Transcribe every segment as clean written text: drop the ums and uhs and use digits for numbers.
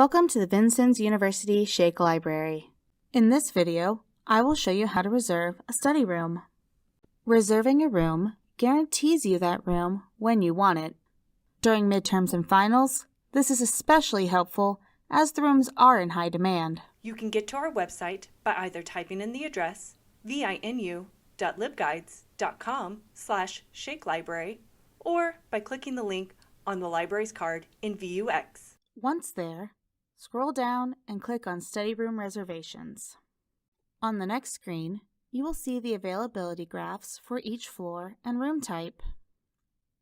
Welcome to the Vincennes University Shake Library. In this video, I will show you how to reserve a study room. Reserving a room guarantees you that room when you want it. During midterms and finals, this is especially helpful as the rooms are in high demand. You can get to our website by either typing in the address vinu.libguides.com/shakelibrary or by clicking the link on the library's card in VUX. Once there, scroll down and click on Study Room Reservations. On the next screen, you will see the availability graphs for each floor and room type.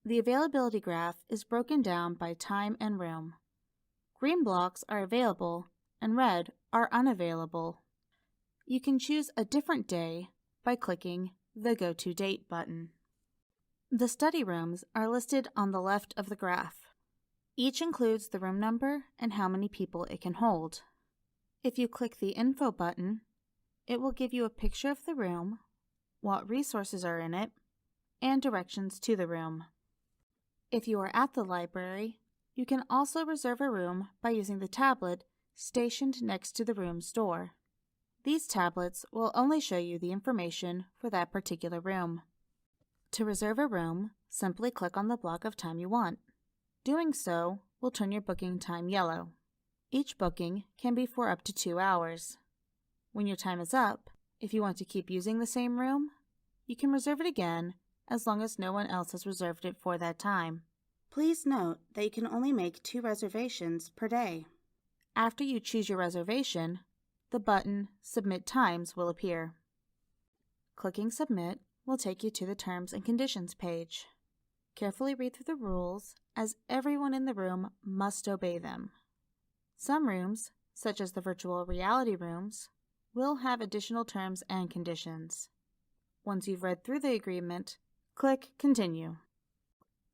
The availability graph is broken down by time and room. Green blocks are available and red are unavailable. You can choose a different day by clicking the Go To Date button. The study rooms are listed on the left of the graph. Each includes the room number and how many people it can hold. If you click the Info button, it will give you a picture of the room, what resources are in it, and directions to the room. If you are at the library, you can also reserve a room by using the tablet stationed next to the room's door. These tablets will only show you the information for that particular room. To reserve a room, simply click on the block of time you want. Doing so will turn your booking time yellow. Each booking can be for up to 2 hours. When your time is up, if you want to keep using the same room, you can reserve it again as long as no one else has reserved it for that time. Please note that you can only make 2 reservations per day. After you choose your reservation, the button Submit Times will appear. Clicking Submit will take you to the Terms and Conditions page. Carefully read through the rules, as everyone in the room must obey them. Some rooms, such as the virtual reality rooms, will have additional terms and conditions. Once you've read through the agreement, click Continue.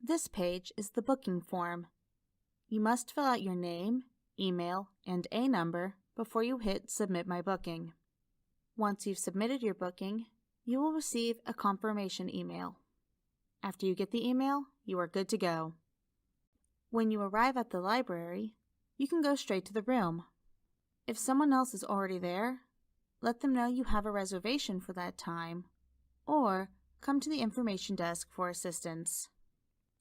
This page is the booking form. You must fill out your name, email, and a number before you hit Submit My Booking. Once you've submitted your booking, you will receive a confirmation email. After you get the email, you are good to go. When you arrive at the library, you can go straight to the room. If someone else is already there, let them know you have a reservation for that time, or come to the information desk for assistance.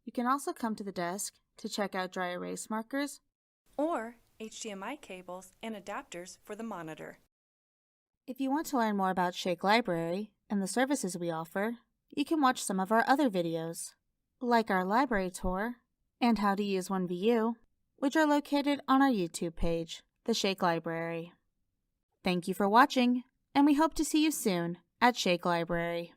You can also come to the desk to check out dry erase markers Or HDMI cables and adapters for the monitor. If you want to learn more about Shake Library and the services we offer, you can watch some of our other videos, like our library tour and how to use OneView, which are located on our YouTube page, The Shake Library. Thank you for watching, and we hope to see you soon at Shake Library.